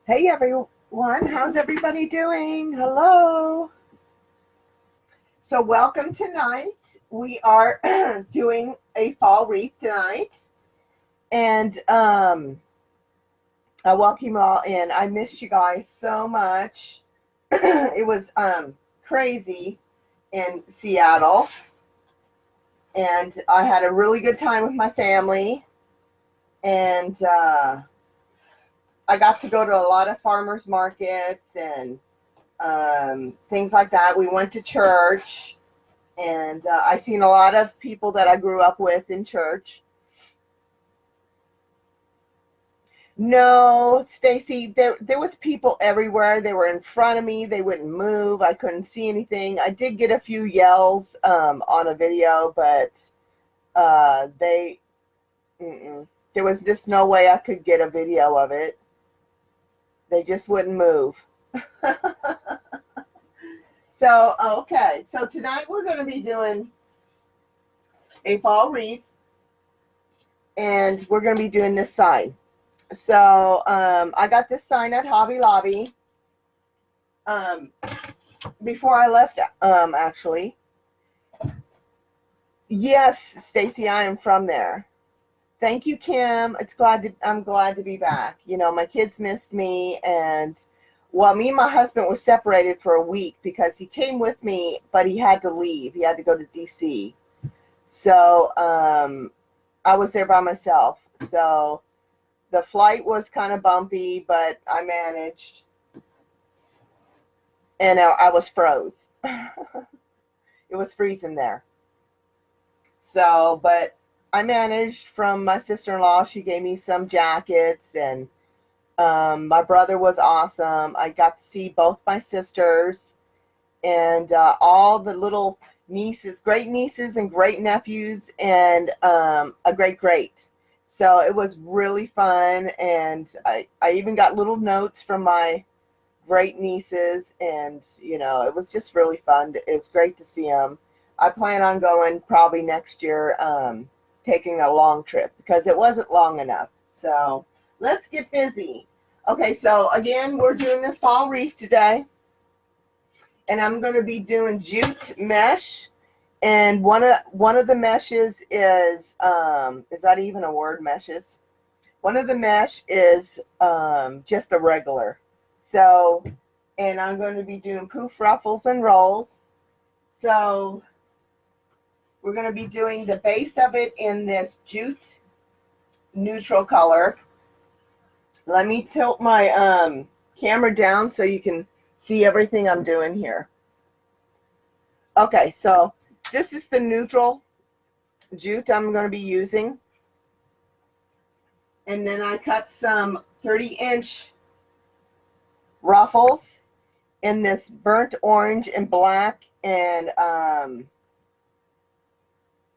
Hey everyone, how's everybody doing? Hello. So welcome tonight. We are doing a fall wreath tonight. And I welcome you all in. I missed you guys so much. It was crazy in Seattle. And I had a really good time with my family. And I got to go to a lot of farmers markets and things like that. We went to church, and I seen a lot of people that I grew up with in church. No, Stacy, there was people everywhere. They were in front of me. They wouldn't move. I couldn't see anything. I did get a few yells on a video, but they there was just no way I could get a video of it. They just wouldn't move. So, okay. So tonight we're going to be doing a fall wreath, and we're going to be doing this sign. So, I got this sign at Hobby Lobby before I left, actually. Yes, Stacy, I am from there. Thank you, Kim. I'm glad to be back. You know, my kids missed me, and well, me and my husband were separated for a week because he came with me, but he had to leave. He had to go to DC. So I was there by myself. So the flight was kind of bumpy, but I managed. And I was froze. It was freezing there. So, but I managed from my sister-in-law. She gave me some jackets, and my brother was awesome. I got to see both my sisters and all the little nieces, great nieces and great nephews, and a great. So it was really fun, and I even got little notes from my great nieces, and you know, it was just really fun. It was great to see them. I plan on going probably next year, taking a long trip because it wasn't long enough. So let's get busy. Okay, so again, we're doing this fall wreath today, and I'm going to be doing jute mesh, and one of the meshes is that even a word, meshes? One of the mesh is just a regular. So, and I'm going to be doing poof ruffles and rolls. So we're going to be doing the base of it in this jute neutral color. Let me tilt my camera down so you can see everything I'm doing here. Okay, so this is the neutral jute I'm going to be using. And then I cut some 30-inch ruffles in this burnt orange and black, and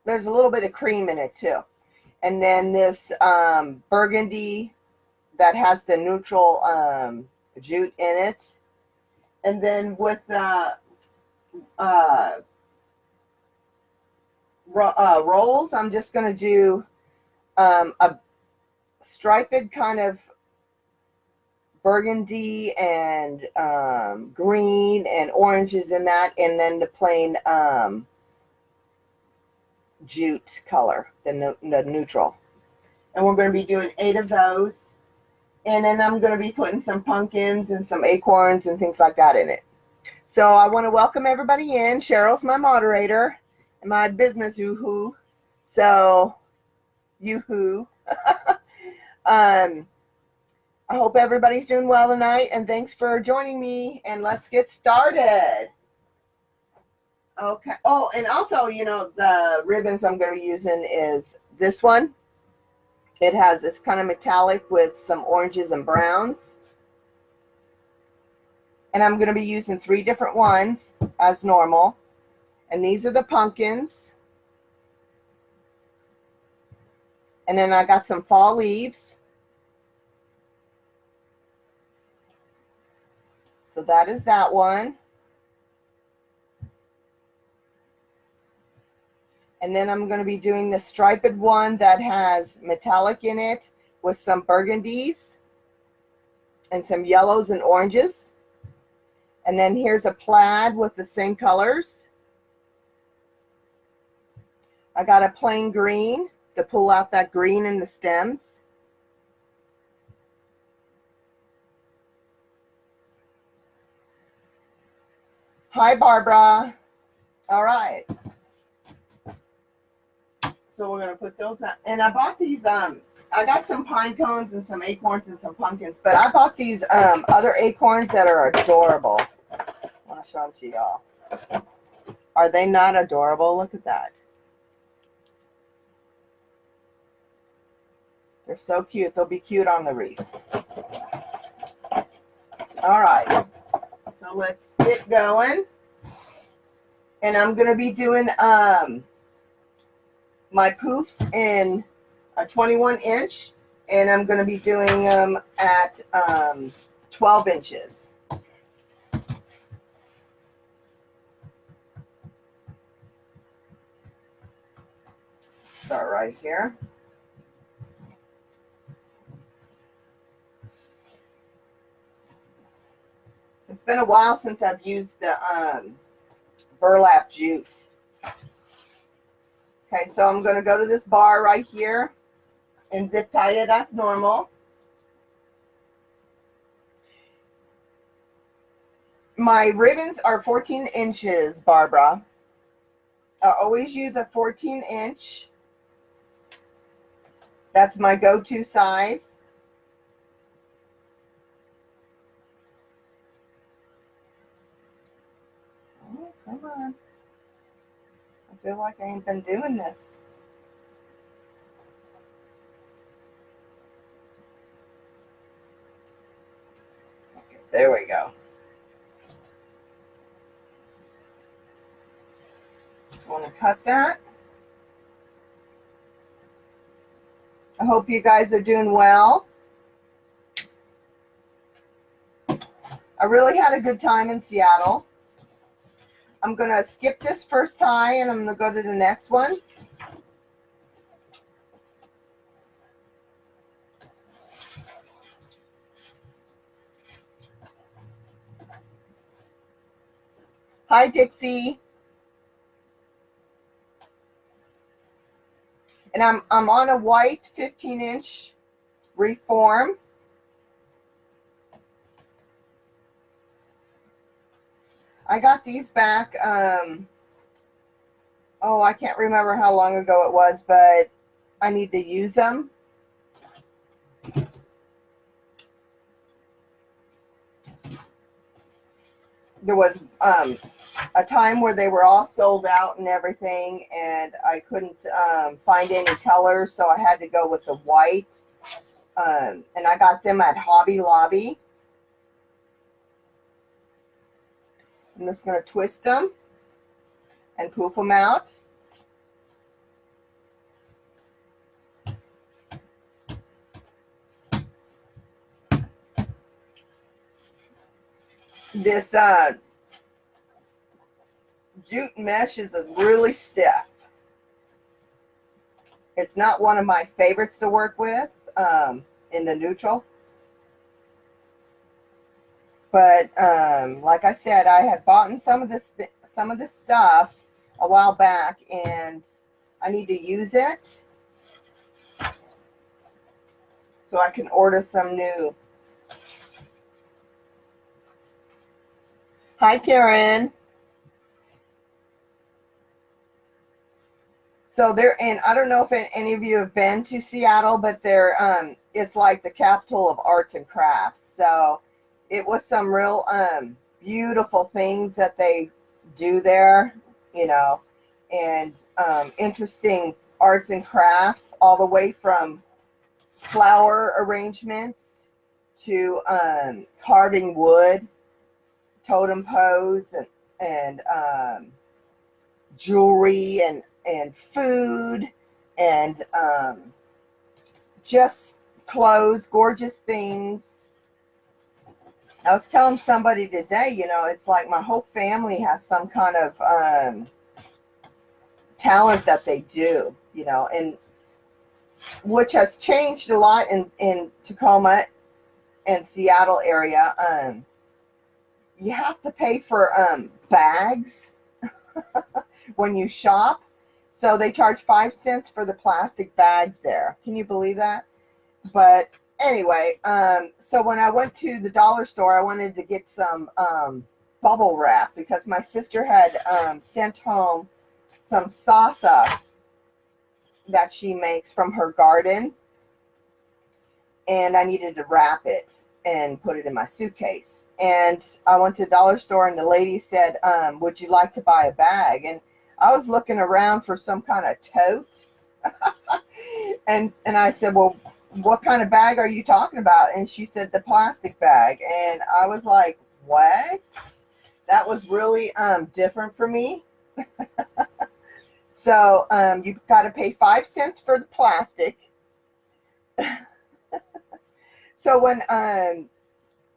there's a little bit of cream in it too. And then this burgundy that has the neutral jute in it. And then with rolls, I'm just going to do a striped kind of burgundy and green and oranges in that, and then the plain jute color, the neutral. And we're going to be doing 8 of those. And then I'm going to be putting some pumpkins and some acorns and things like that in it. So I want to welcome everybody in. Cheryl's my moderator and my business yoo-hoo. So, yoo-hoo. I hope everybody's doing well tonight, and thanks for joining me, and let's get started. Okay. Oh, and also, you know, the ribbons I'm going to be using is this one. It has this kind of metallic with some oranges and browns. And I'm going to be using 3 different ones as normal. And these are the pumpkins. And then I got some fall leaves. So that is that one. And then I'm going to be doing the striped one that has metallic in it with some burgundies. and some yellows and oranges. And then here's a plaid with the same colors. I got a plain green to pull out that green in the stems. Hi, Barbara. All right. So we're going to put those out. And I bought these, I got some pine cones and some acorns and some pumpkins, but I bought these other acorns that are adorable. I want to show them to y'all. Are they not adorable? Look at that. They're so cute. They'll be cute on the wreath. All right. So let's get going. And I'm going to be doing my poofs in a 21 inch. And I'm going to be doing them at 12 inches. Start right here. It's been a while since I've used the burlap jute. Okay, so I'm going to go to this bar right here and zip tie it as normal. My ribbons are 14 inches, Barbara. I always use a 14 inch. That's my go-to size. Oh, come on. I feel like I ain't been doing this. Okay, there we go. I want to cut that. I hope you guys are doing well. I really had a good time in Seattle. I'm going to skip this first tie and I'm going to go to the next one. Hi, Dixie. And I'm on a white 15 inch reform. I got these back, oh, I can't remember how long ago it was, but I need to use them. There was a time where they were all sold out and everything, and I couldn't find any colors, so I had to go with the white. And I got them at Hobby Lobby. I'm just going to twist them and poof them out. This jute mesh is really stiff. It's not one of my favorites to work with in the neutral. But like I said, I had bought some of this stuff a while back, and I need to use it so I can order some new. Hi, Karen. So and I don't know if any of you have been to Seattle, but it's like the capital of arts and crafts. So it was some real beautiful things that they do there, you know, and interesting arts and crafts, all the way from flower arrangements to carving wood, totem pose, and jewelry and food, and just clothes, gorgeous things. I was telling somebody today, you know, it's like my whole family has some kind of talent that they do, you know, and which has changed a lot in Tacoma and Seattle area, you have to pay for bags when you shop. So they charge 5 cents for the plastic bags there. Can you believe that? But anyway, so when I went to the dollar store, I wanted to get some bubble wrap because my sister had sent home some salsa that she makes from her garden, and I needed to wrap it and put it in my suitcase. And I went to the dollar store, and the lady said, would you like to buy a bag? And I was looking around for some kind of tote. and I said, well, what kind of bag are you talking about? And she said, the plastic bag. And I was like, what? That was really different for me. So you've got to pay 5 cents for the plastic. So when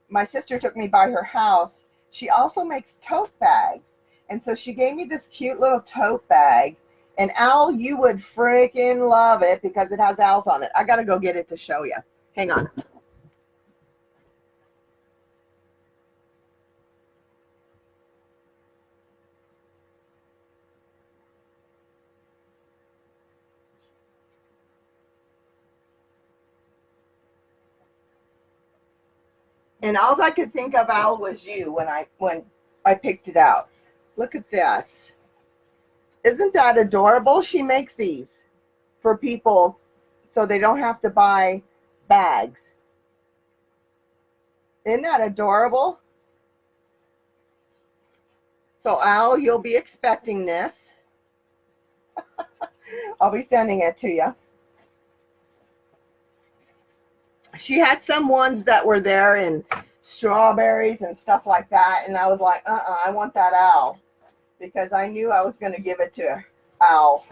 my sister took me by her house, she also makes tote bags. And so she gave me this cute little tote bag. And Al, you would freaking love it because it has owls on it. I got to go get it to show you. Hang on. And all I could think of, Al, was you when I picked it out. Look at this. Isn't that adorable? She makes these for people so they don't have to buy bags. Isn't that adorable? So Al, you'll be expecting this. I'll be sending it to you. She had some ones that were there in strawberries and stuff like that, and I was like, I want that owl, because I knew I was going to give it to Owl.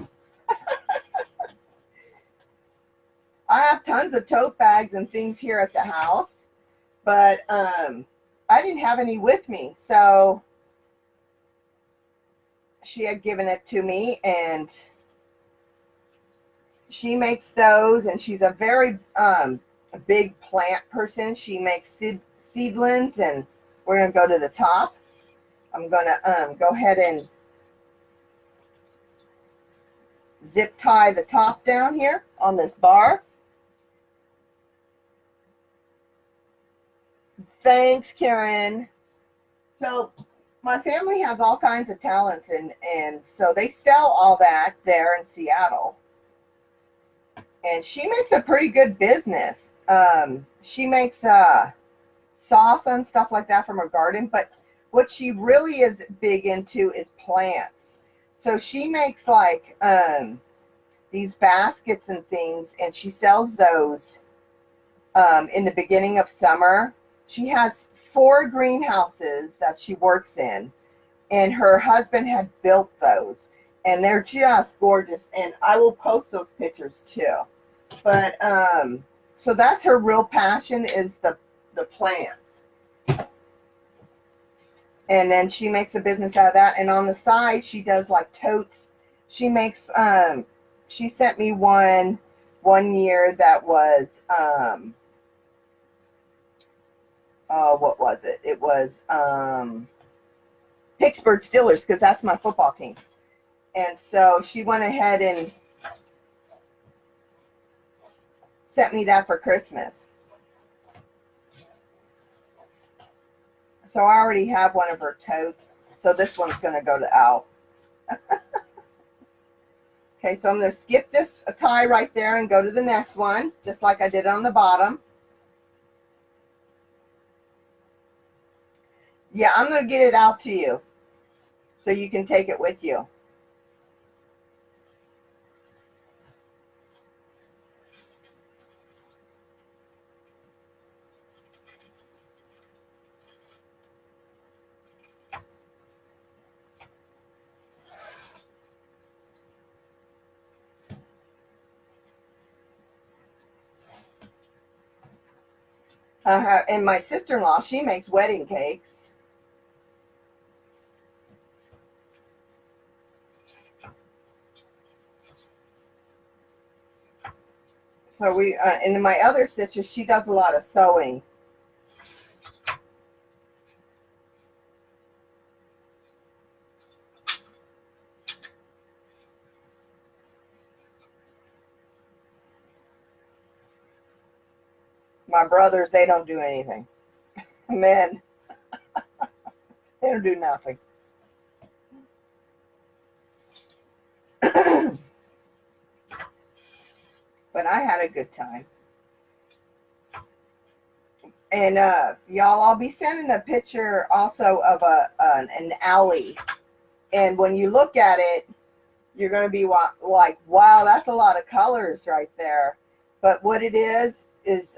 I have tons of tote bags and things here at the house, but I didn't have any with me, so she had given it to me, and she makes those, and she's a very big plant person. She makes seedlings, and we're going to go to the top. I'm going to go ahead and zip tie the top down here on this bar. Thanks, Karen. So my family has all kinds of talents, and so they sell all that there in Seattle. And she makes a pretty good business. She makes salsa and stuff like that from her garden, but what she really is big into is plants. So she makes like these baskets and things, and she sells those in the beginning of summer. She has 4 greenhouses that she works in, and her husband had built those, and they're just gorgeous, and I will post those pictures too. But so that's her real passion, is the plants. And then she makes a business out of that, and on the side she does like totes. She makes she sent me one year that was what was it? It was Pittsburgh Steelers, because that's my football team. And so she went ahead and sent me that for Christmas. So I already have one of her totes. So this one's going to go to Al. Okay, so I'm going to skip this tie right there and go to the next one, just like I did on the bottom. Yeah, I'm going to get it out to you so you can take it with you. And my sister-in-law, she makes wedding cakes. So and then my other sister, she does a lot of sewing. My brothers, they don't do anything. Men, they don't do nothing. But I had a good time. And y'all, I'll be sending a picture also of an alley. And when you look at it, you're going to be like, wow, that's a lot of colors right there. But what it is it's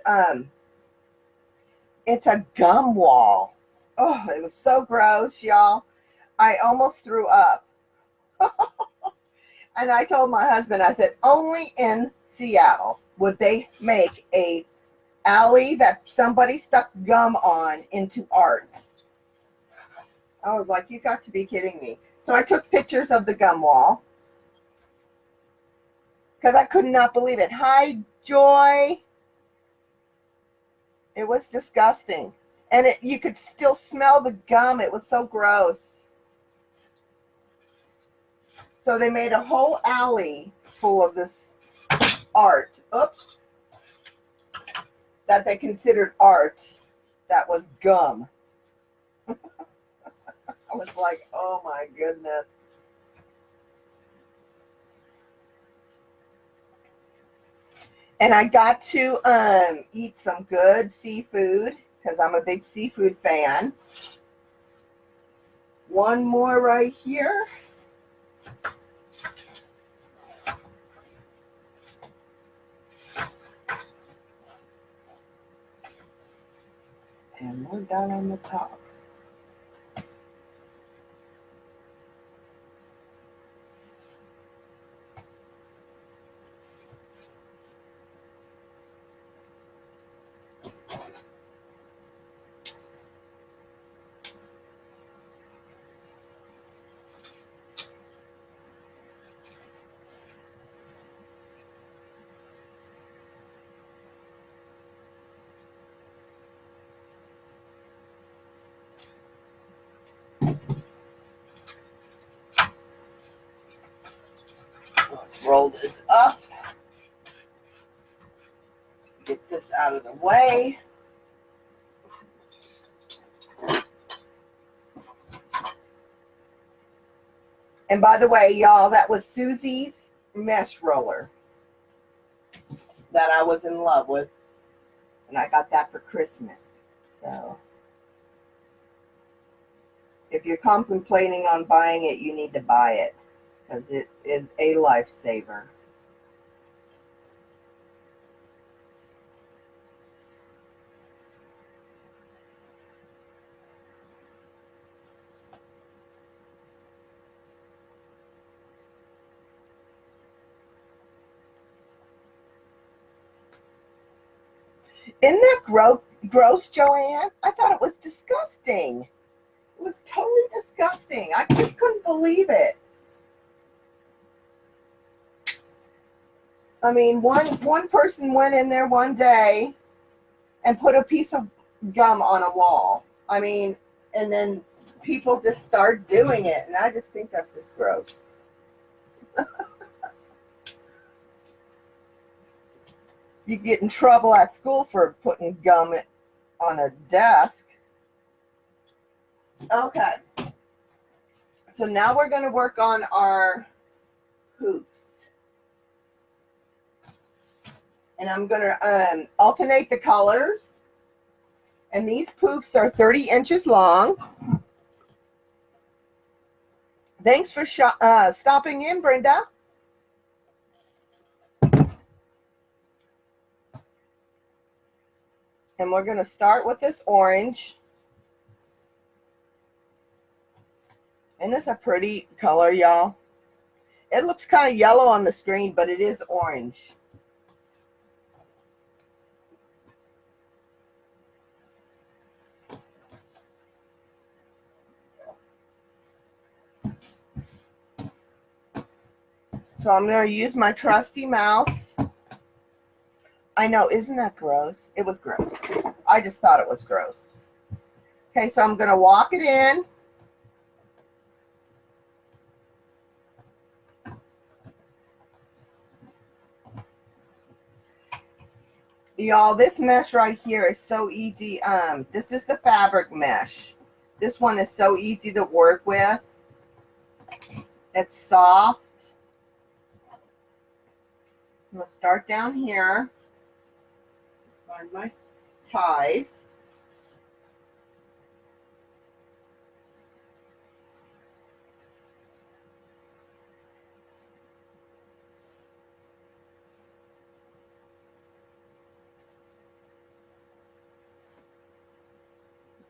a gum wall. Oh, it was so gross, y'all. I almost threw up. And I told my husband, I said, only in Seattle would they make a alley that somebody stuck gum on into art. I was like, you got to be kidding me. So I took pictures of the gum wall because I could not believe it. Hi, Joy. It was disgusting. And you could still smell the gum. It was so gross. So they made a whole alley full of this art. Oops. That they considered art. That was gum. I was like, oh my goodness. And I got to eat some good seafood because I'm a big seafood fan. One more right here. And we're down on the top. Let's roll this up. Get this out of the way. And by the way, y'all, that was Susie's mesh roller that I was in love with. And I got that for Christmas. So if you're contemplating on buying it, you need to buy it because it is a lifesaver. Isn't that gross, Joanne? I thought it was disgusting. It was totally disgusting. I just couldn't believe it. I mean, one person went in there one day and put a piece of gum on a wall. I mean, and then people just start doing it, and I just think that's just gross. You get in trouble at school for putting gum on a desk. Okay. So now we're going to work on our hoops. And I'm going to alternate the colors. And these poofs are 30 inches long. Thanks for stopping in, Brenda. And we're going to start with this orange. And it's a pretty color, y'all. It looks kind of yellow on the screen, but it is orange. So I'm going to use my trusty mouse. I know, isn't that gross? It was gross. I just thought it was gross. Okay, so I'm going to walk it in. Y'all, this mesh right here is so easy. This is the fabric mesh. This one is so easy to work with. It's soft. I'm going to start down here. Find my ties.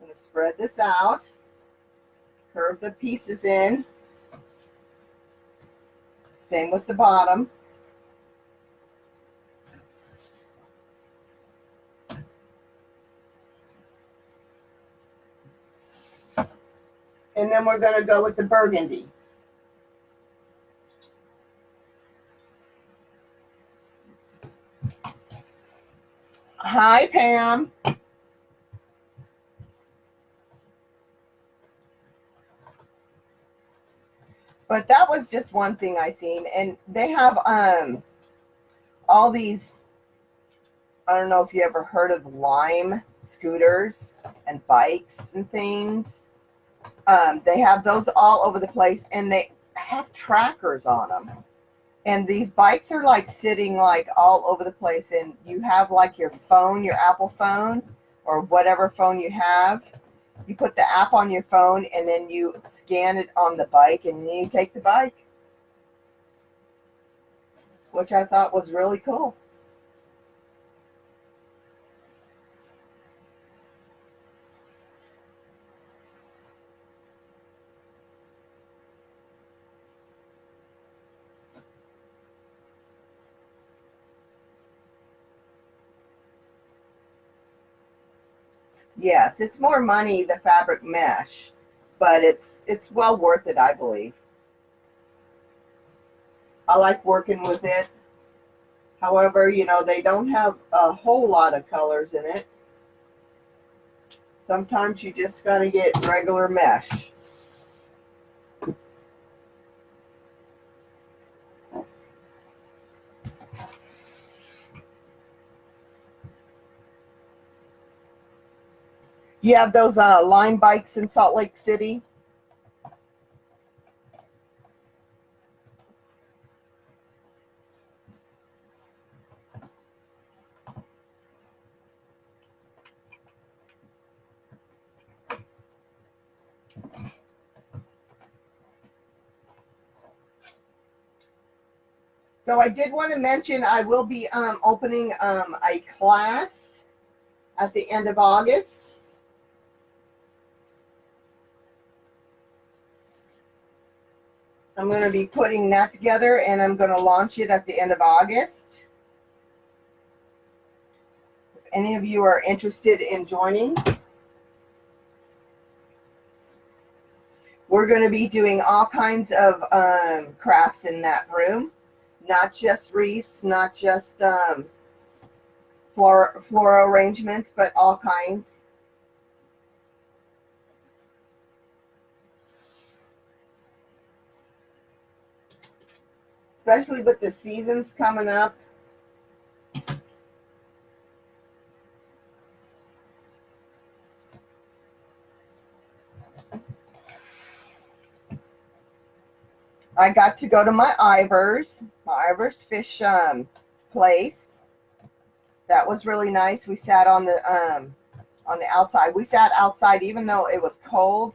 I'm going to spread this out. Curve the pieces in. Same with the bottom. And then we're going to go with the burgundy. Hi, Pam. But that was just one thing I seen. And they have all these, I don't know if you ever heard of Lime scooters and bikes and things. They have those all over the place, and they have trackers on them. And these bikes are like sitting like all over the place, and you have like your phone, your Apple phone, or whatever phone you have. You put the app on your phone, and then you scan it on the bike, and then you take the bike, which I thought was really cool. Yes, it's more money, the fabric mesh, but it's well worth it, I believe. I like working with it. However, you know, they don't have a whole lot of colors in it. Sometimes you just got to get regular mesh. You have those Lime bikes in Salt Lake City. So I did want to mention I will be opening a class at the end of August. I'm going to be putting that together, and I'm going to launch it at the end of August. If any of you are interested in joining, we're going to be doing all kinds of crafts in that room. Not just wreaths, not just floral arrangements, but all kinds. Especially with the seasons coming up. I got to go to my Ivers fish place. That was really nice. We sat on the outside. We sat outside even though it was cold.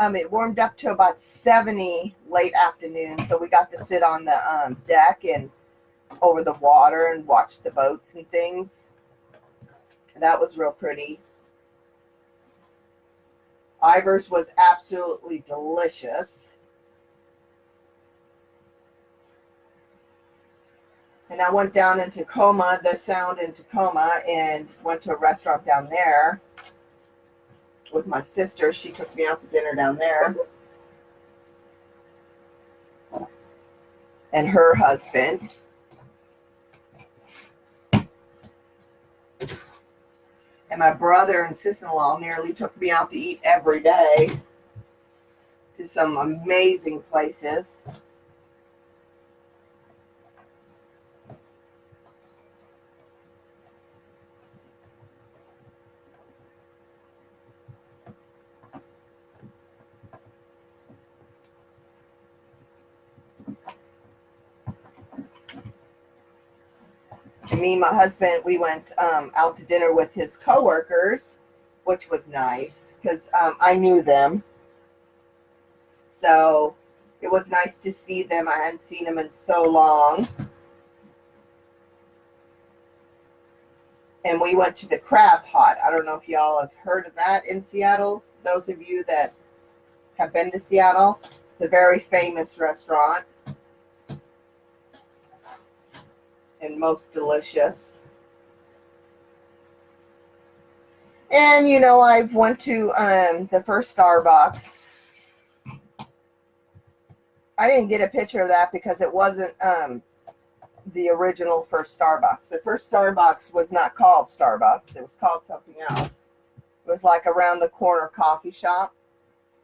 It warmed up to about 70 late afternoon, so we got to sit on the deck and over the water and watch the boats and things. That was real pretty. Ivers was absolutely delicious. And I went down in Tacoma, the Sound in Tacoma, and went to a restaurant down there with my sister. She took me out to dinner down there. And her husband. And my brother and sister-in-law nearly took me out to eat every day to some amazing places. And me and my husband, we went out to dinner with his coworkers, which was nice because I knew them. So it was nice to see them. I hadn't seen them in so long. And we went to the Crab Pot. I don't know if y'all have heard of that in Seattle. Those of you that have been to Seattle, it's a very famous restaurant and most delicious. And you know, I went to the first Starbucks. I didn't get a picture of that because it wasn't the original first Starbucks. The first Starbucks was not called Starbucks. It was called something else. It was like around the corner coffee shop,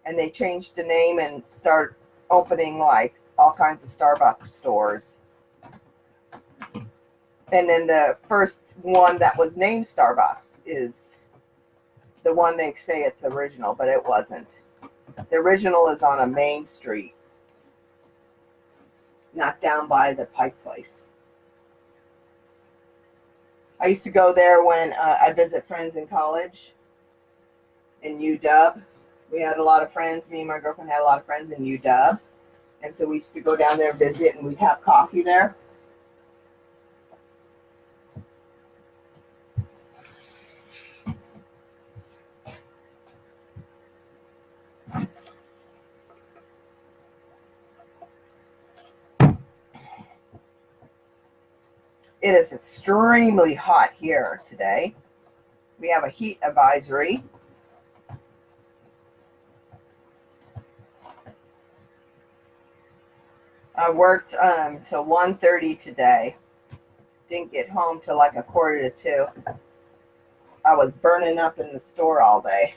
and they changed the name and started opening like all kinds of Starbucks stores. And then the first one that was named Starbucks is the one they say it's original, but it wasn't. The original is on a main street, not down by the Pike Place. I used to go there when I visit friends in college in UW. We had a lot of friends. Me and my girlfriend had a lot of friends in UW. And so we used to go down there and visit, and we'd have coffee there. It is extremely hot here today. We have a heat advisory. I worked till 1:30 today. Didn't get home till like 1:45. I was burning up in the store all day.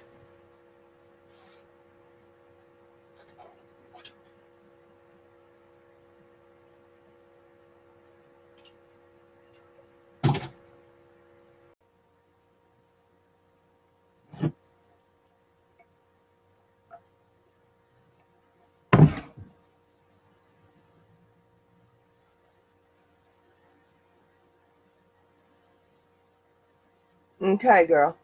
Okay, girl.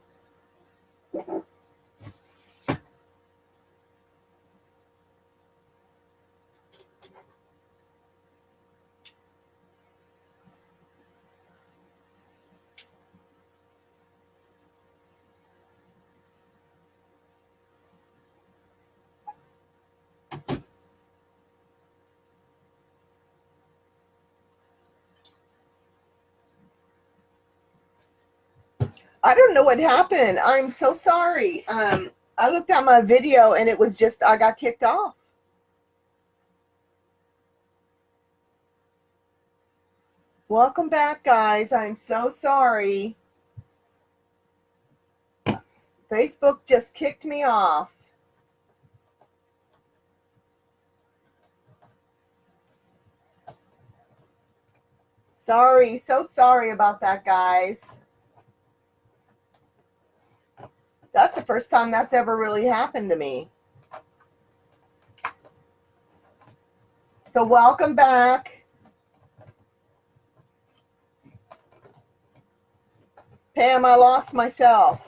I don't know what happened. I'm so sorry. I looked at my video and it was just I got kicked off. Welcome back, guys. I'm so sorry. Facebook just kicked me off. Sorry, so sorry about that, guys. That's the first time that's ever really happened to me. So welcome back. Pam, I lost myself.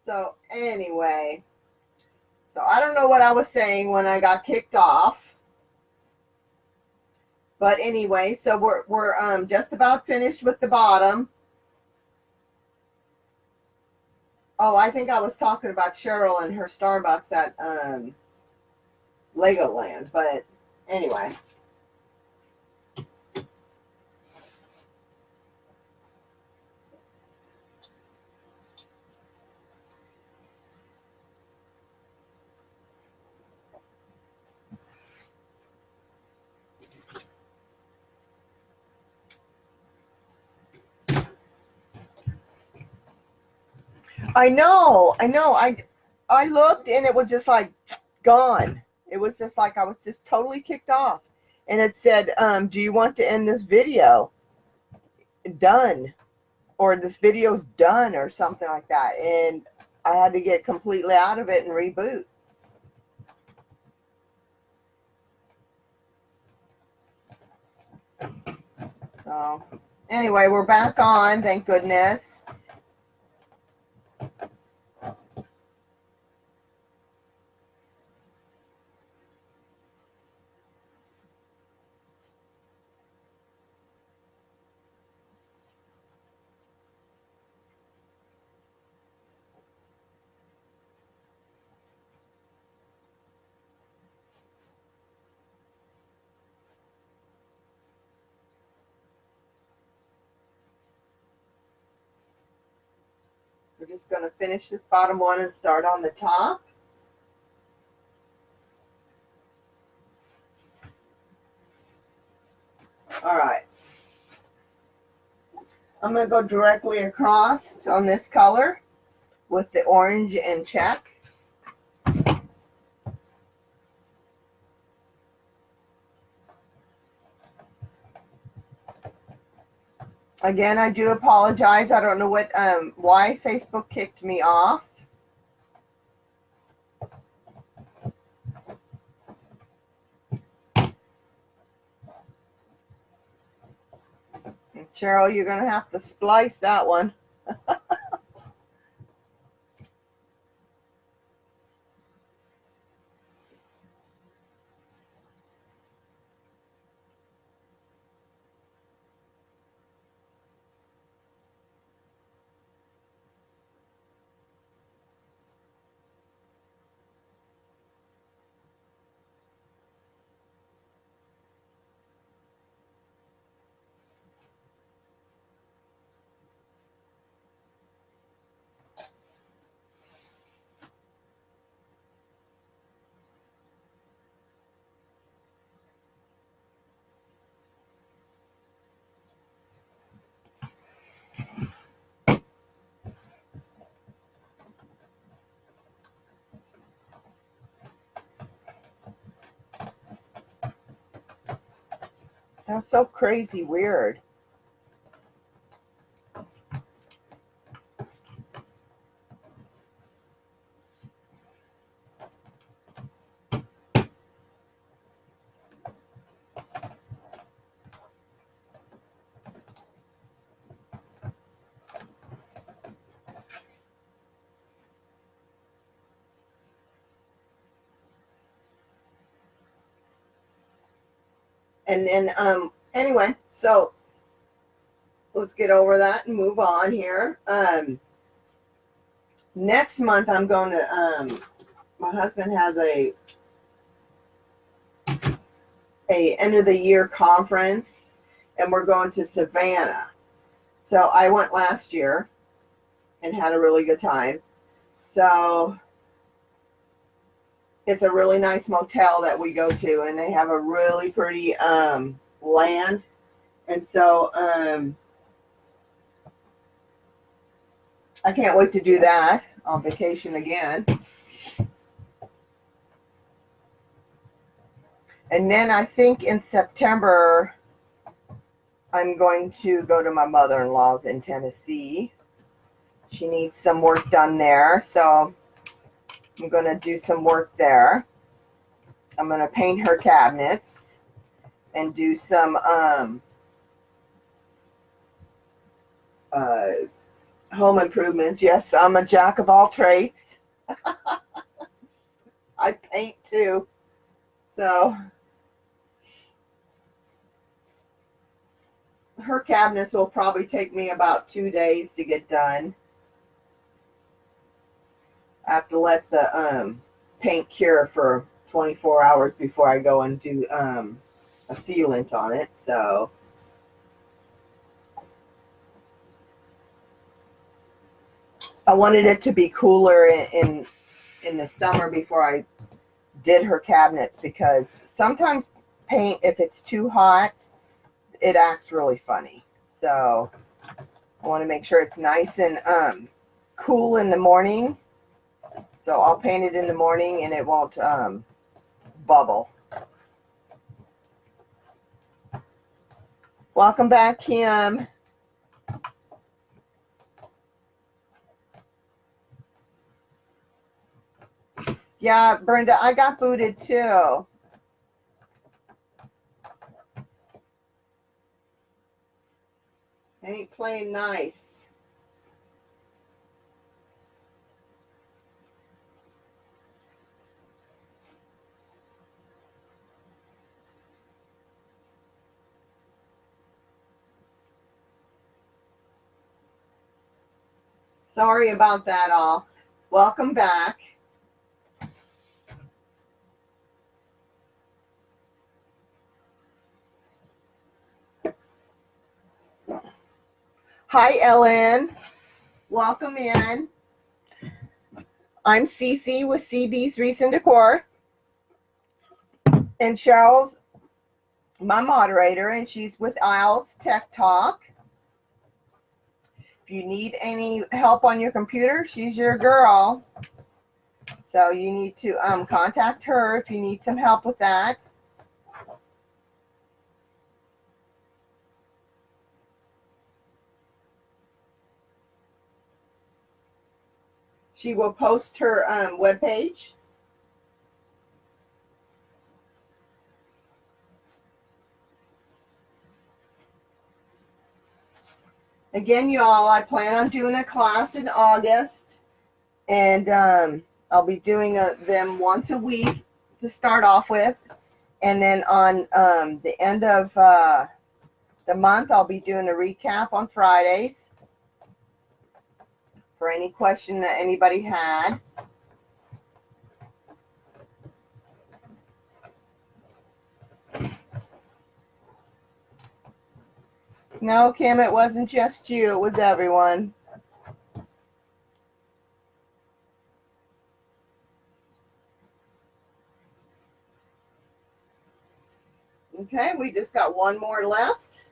So anyway, so I don't know what I was saying when I got kicked off. But anyway, so we're just about finished with the bottom. Oh, I think I was talking about Cheryl and her Starbucks at Legoland, but anyway. I know. I looked and it was just like gone. It was just like I was just totally kicked off. And it said, do you want to end this video? Done. Or this video's done or something like that. And I had to get completely out of it and reboot. So anyway, we're back on, thank goodness. We're just going to finish this bottom one and start on the top. All right. I'm going to go directly across on this color with the orange and check. Again, I do apologize. I don't know what why Facebook kicked me off. Cheryl, you're going to have to splice that one. That's so crazy weird. And then anyway, so let's get over that and move on here. Next month I'm going to my husband has a end of the year conference, and we're going to Savannah. So I went last year and had a really good time. So it's a really nice motel that we go to, and they have a really pretty land. And so I can't wait to do that on vacation again. And then I think in September, I'm going to go to my mother-in-law's in Tennessee. She needs some work done there, so I'm going to do some work there. I'm going to paint her cabinets and do some home improvements. Yes, I'm a jack of all trades. I paint too. So her cabinets will probably take me about 2 days to get done. I have to let the paint cure for 24 hours before I go and do a sealant on it. So I wanted it to be cooler in the summer before I did her cabinets, because sometimes paint, if it's too hot, it acts really funny. So I want to make sure it's nice and cool in the morning. So I'll paint it in the morning and it won't bubble. Welcome back, Kim. Yeah, Brenda, I got booted too. Ain't playing nice. Sorry about that all. Welcome back. Hi, Ellen. Welcome in. I'm Cece with CesBesWreathandDecor. And Cheryl's my moderator, and she's with Isles Tech Talk. If you need any help on your computer, she's your girl. So you need to contact her if you need some help with that. She will post her webpage. Again, y'all, I plan on doing a class in August, and I'll be doing them once a week to start off with. And then on the end of the month, I'll be doing a recap on Fridays for any question that anybody had. No, Kim, it wasn't just you. It was everyone. Okay, we just got one more left.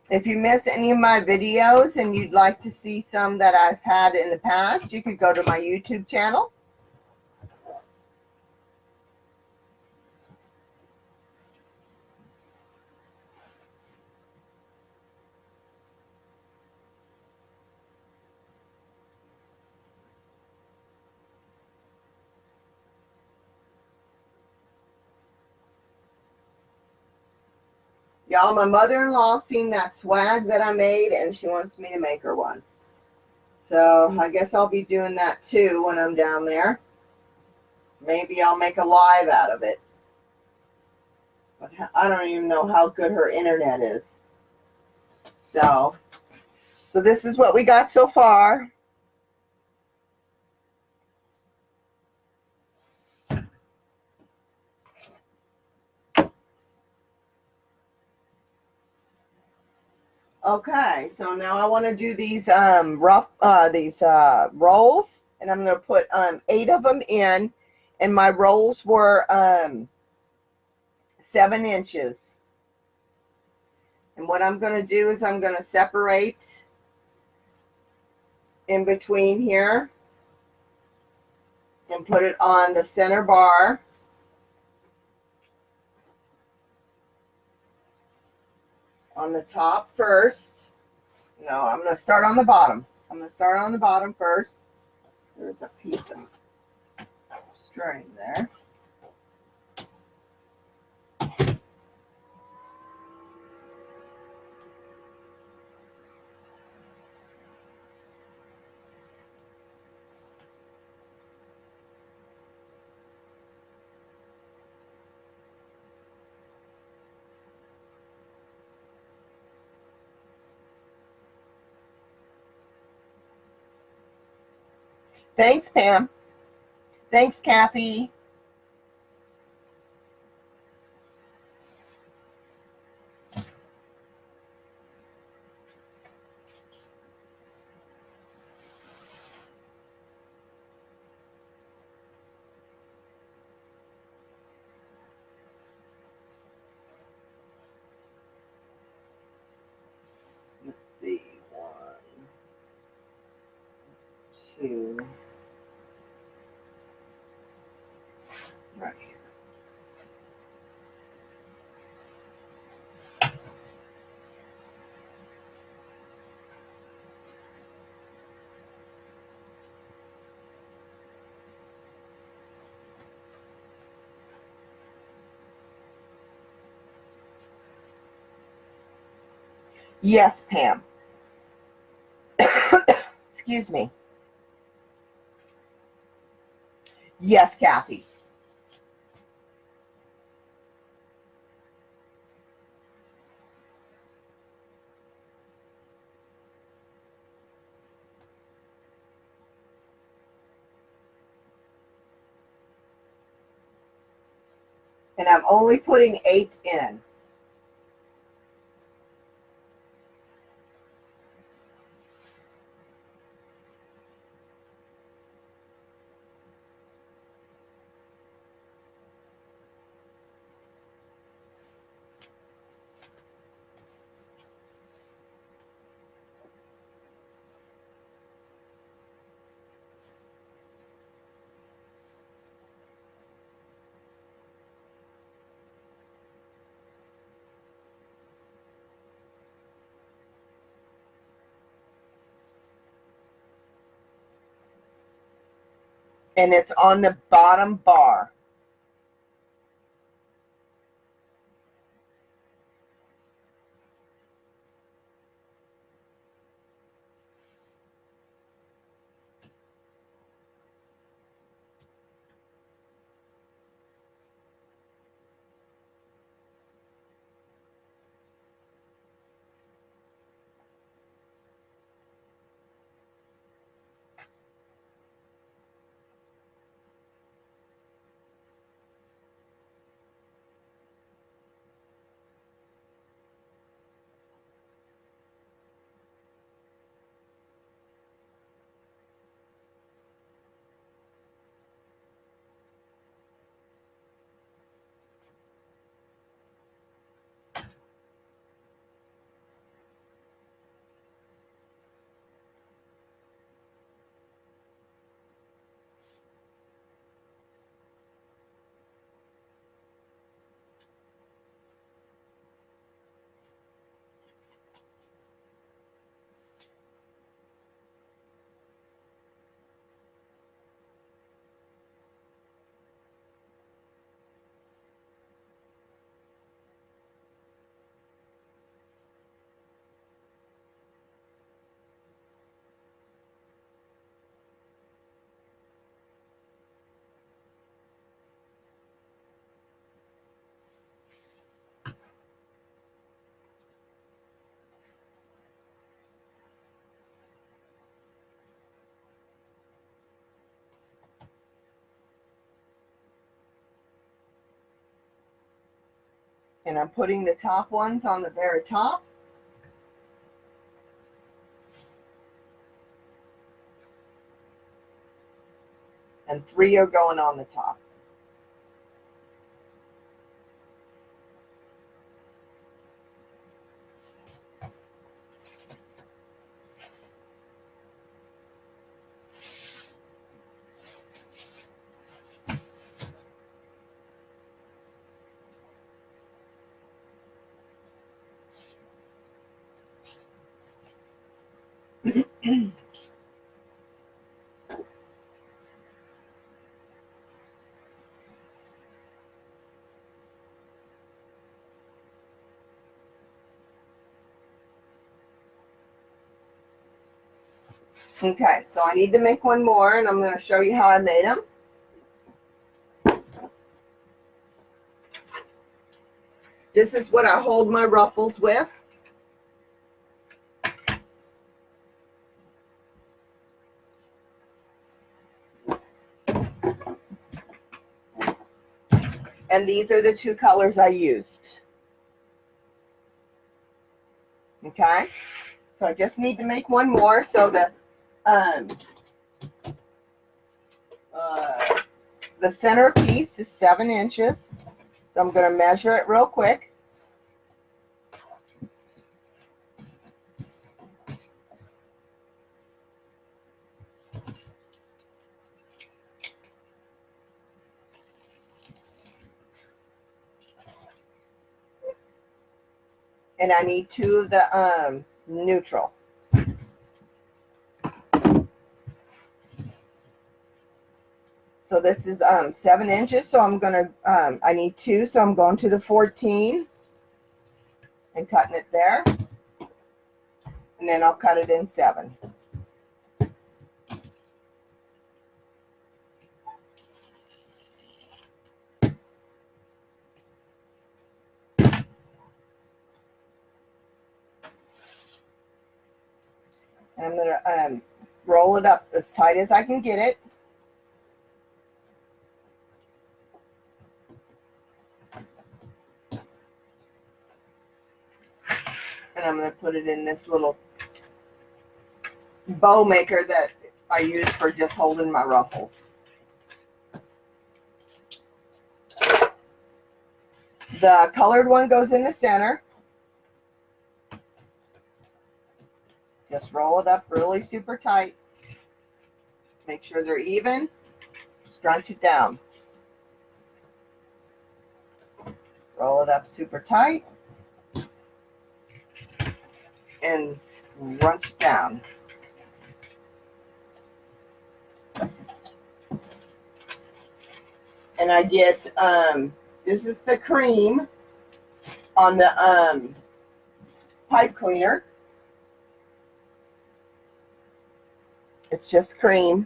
If you miss any of my videos and you'd like to see some that I've had in the past, you could go to my YouTube channel. Y'all, my mother-in-law seen that swag that I made, and she wants me to make her one. So I guess I'll be doing that too when I'm down there. Maybe I'll make a live out of it. But I don't even know how good her internet is. So this is what we got so far. Okay, so now I want to do these rolls, and I'm going to put 8 of them in, and my rolls were 7 inches. And what I'm going to do is I'm going to separate in between here and put it on the center bar. On the top first. No, I'm going to start on the bottom. I'm going to start on the bottom first. There's a piece of string there. Thanks, Pam. Thanks, Kathy. Yes, Pam. Excuse me. Yes, Kathy. And I'm only putting 8 in. And it's on the bottom bar. And I'm putting the top ones on the very top. And 3 are going on the top. Okay, so I need to make one more, and I'm going to show you how I made them. This is what I hold my ruffles with. And these are the 2 colors I used. Okay, so I just need to make one more. So the center piece is 7 inches. So I'm going to measure it real quick. And I need 2 of the neutral. So this is 7 inches. So I'm going to, I need 2. So I'm going to the 14 and cutting it there. and then I'll cut it in 7. And I'm going to roll it up as tight as I can get it. And I'm going to put it in this little bow maker that I use for just holding my ruffles. The colored one goes in the center. Just roll it up really super tight. Make sure they're even. Scrunch it down. Roll it up super tight. And scrunch it down. And I get, this is the cream on the pipe cleaner. It's just cream.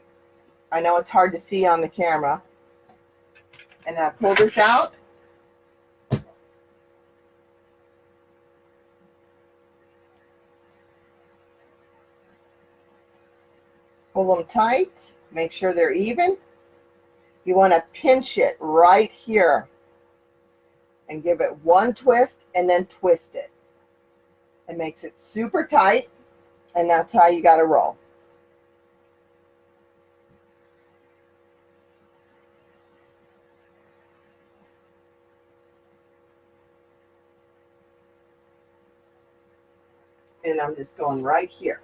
I know it's hard to see on the camera. And I pull this out. Pull them tight. Make sure they're even. You want to pinch it right here. And give it one twist and then twist it. It makes it super tight. And that's how you got to roll. And I'm just going right here.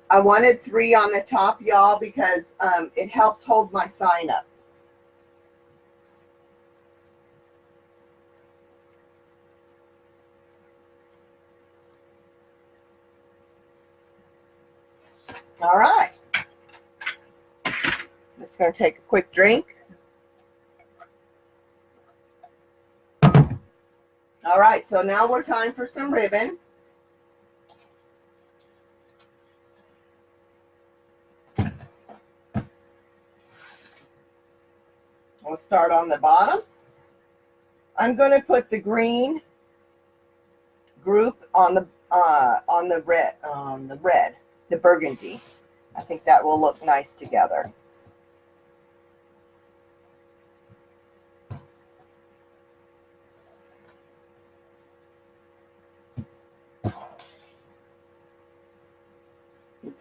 I wanted 3 on the top, y'all, because it helps hold my sign up. All right. Just going to take a quick drink. All right, so now we're time for some ribbon. We'll start on the bottom. I'm going to put the green group on the red, the burgundy. I think that will look nice together.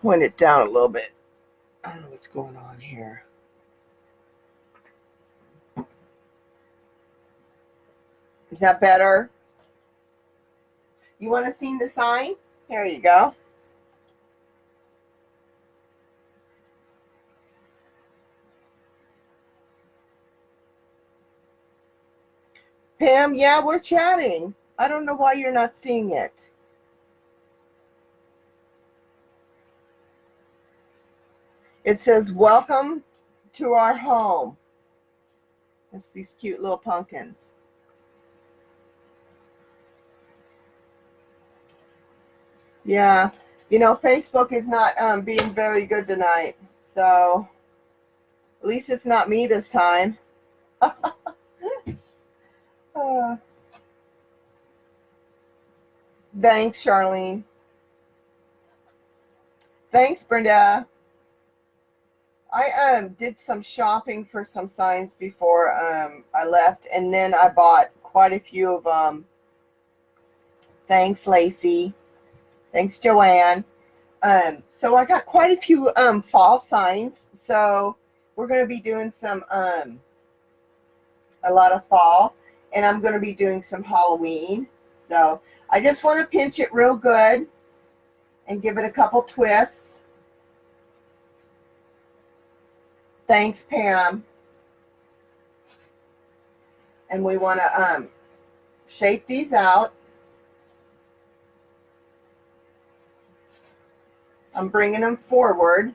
Point it down a little bit. I don't know what's going on here. Is that better? You want to see the sign? Here you go. Pam, yeah, we're chatting. I don't know why you're not seeing it. It says, welcome to our home. It's these cute little pumpkins. Yeah, you know, Facebook is not being very good tonight. So, at least it's not me this time. Thanks, Charlene. Thanks, Brenda. I did some shopping for some signs before I left, and then I bought quite a few of them. Thanks, Lacey. Thanks, Joanne. So I got quite a few fall signs. So we're going to be doing some a lot of fall, and I'm going to be doing some Halloween. So I just want to pinch it real good and give it a couple twists. Thanks, Pam. And we want to shape these out. I'm bringing them forward.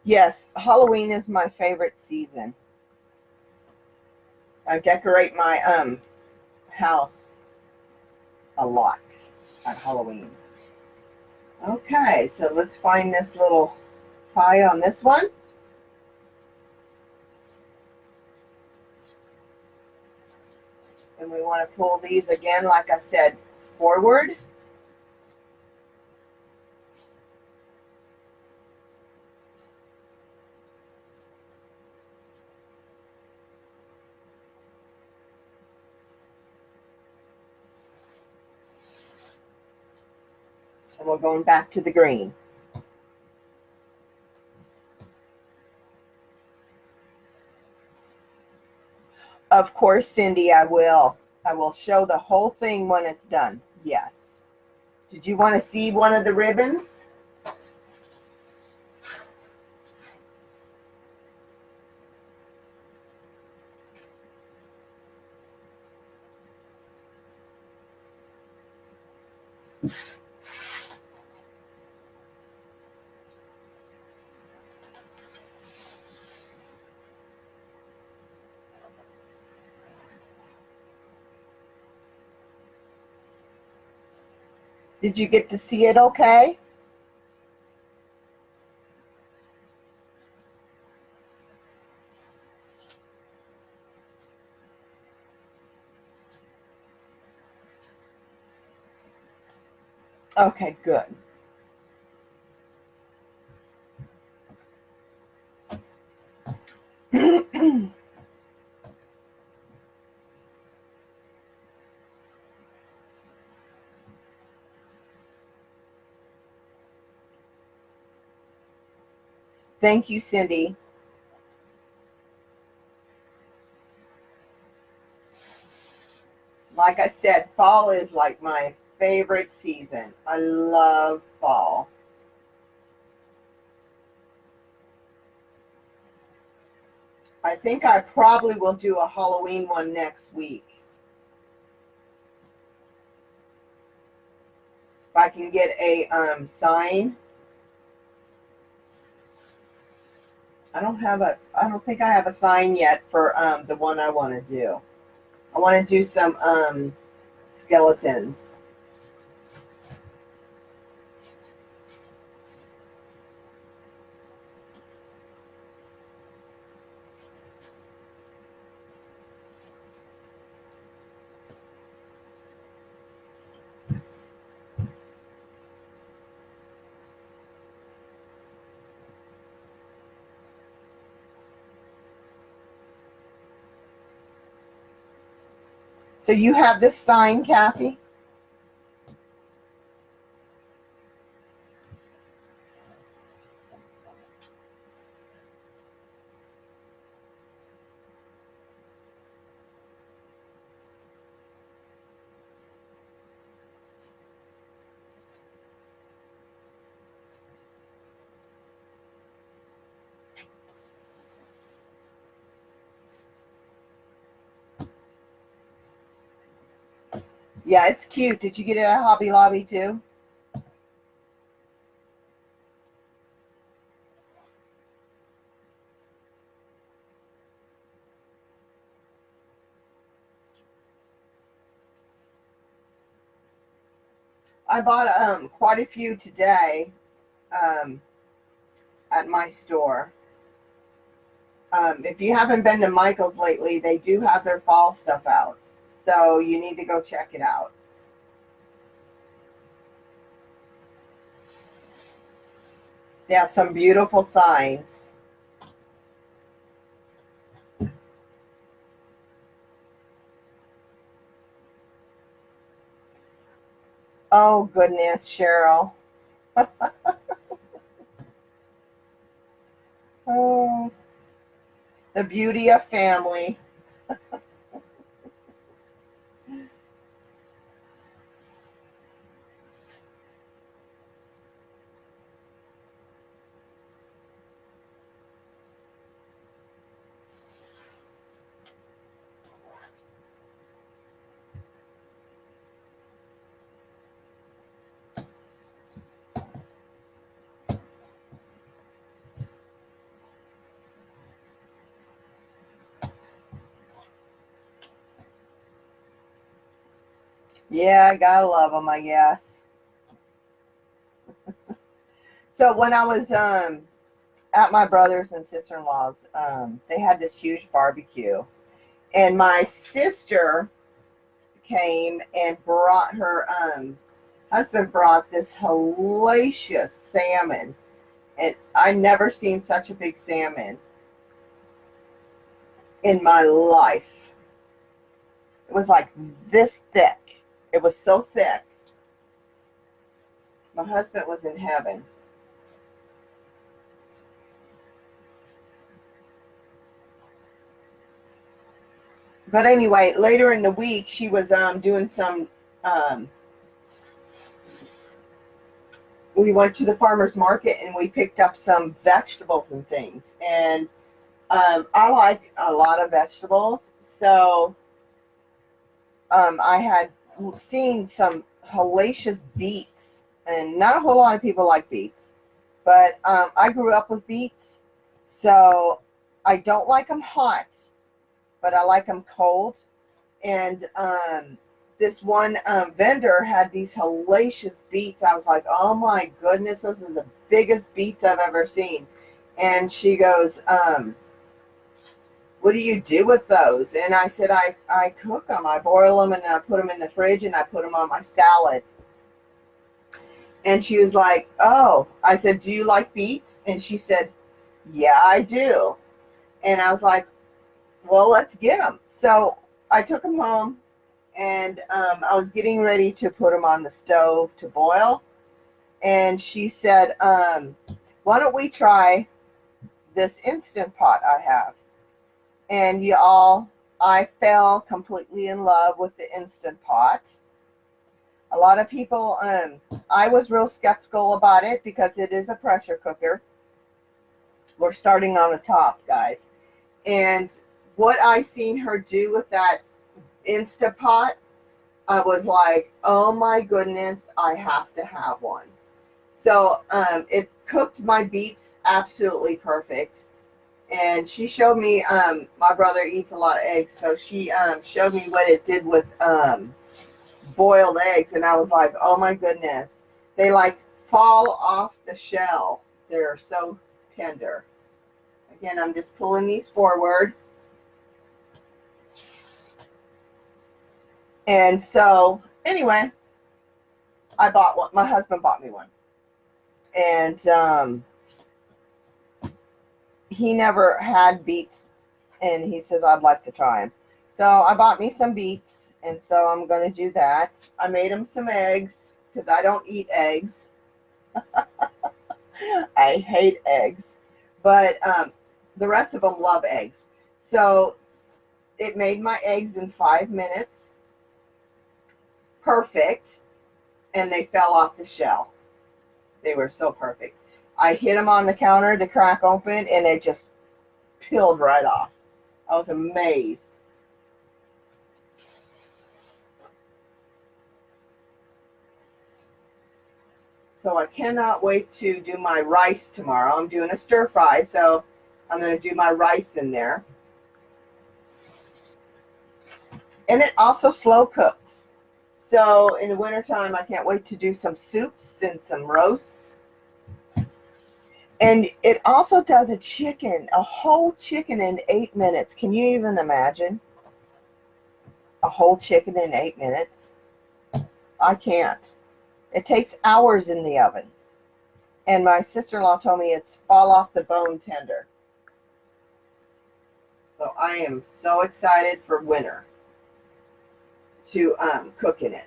Yes, Halloween is my favorite season. I decorate my house a lot at Halloween. Okay, so let's find this little tie on this one. And we want to pull these again, like I said, forward. And we're going back to the green. Of course, Cindy, I will. I will show the whole thing when it's done. Yes. Did you want to see one of the ribbons? Did you get to see it okay? Okay, good. Thank you, Cindy. Like I said, fall is like my favorite season. I love fall. I think I probably will do a Halloween one next week. If I can get a sign. I don't think I have a sign yet for the one I want to do. I want to do some skeletons. So you have this sign, Kathy? Yeah, it's cute. Did you get it at Hobby Lobby too? I bought quite a few today um, at my store. If you haven't been to Michael's lately, they do have their fall stuff out. So you need to go check it out. They have some beautiful signs. Oh, goodness, Cheryl. Oh, the beauty of family. Yeah, I gotta love them, I guess. So when I was at my brother's and sister-in-law's, they had this huge barbecue, and my sister came and brought her husband brought this hellacious salmon, and I never seen such a big salmon in my life. It was like this thick. It was so thick. My husband was in heaven. But anyway, later in the week, she was doing some. Um, we went to the farmer's market and we picked up some vegetables and things. And I like a lot of vegetables, so I had seen some hellacious beets, and not a whole lot of people like beets, but I grew up with beets, so I don't like them hot, but I like them cold. And this one vendor had these hellacious beets. I was like, oh my goodness, those are the biggest beets I've ever seen. And she goes, what do you do with those? And I said, I cook them. I boil them and I put them in the fridge and I put them on my salad. And she was like, oh. I said, do you like beets? And she said, yeah, I do. And I was like, well, let's get them. So I took them home, and I was getting ready to put them on the stove to boil. And she said, why don't we try this Instant Pot I have? And y'all, I fell completely in love with the Instant Pot. A lot of people, I was real skeptical about it because it is a pressure cooker. We're starting on the top, guys. And what I seen her do with that Instant Pot, I was like, oh my goodness, I have to have one. So it cooked my beets absolutely perfect. And she showed me, my brother eats a lot of eggs, so she showed me what it did with boiled eggs, and I was like, oh my goodness. They like fall off the shell. They're so tender. Again, I'm just pulling these forward. And so, anyway, I bought one. My husband bought me one. And he never had beets, and he says, I'd like to try them. So I bought me some beets, and so I'm going to do that. I made him some eggs, because I don't eat eggs. I hate eggs. But the rest of them love eggs. So it made my eggs in 5 minutes. Perfect. And they fell off the shell. They were so perfect. I hit them on the counter to crack open, and it just peeled right off. I was amazed. So I cannot wait to do my rice tomorrow. I'm doing a stir fry, so I'm going to do my rice in there. And it also slow cooks. So in the wintertime, I can't wait to do some soups and some roasts. And it also does a chicken, a whole chicken in 8 minutes. Can you even imagine? A whole chicken in 8 minutes? I can't. It takes hours in the oven. And my sister-in-law told me it's fall off the bone tender. So I am so excited for winter to cook in it.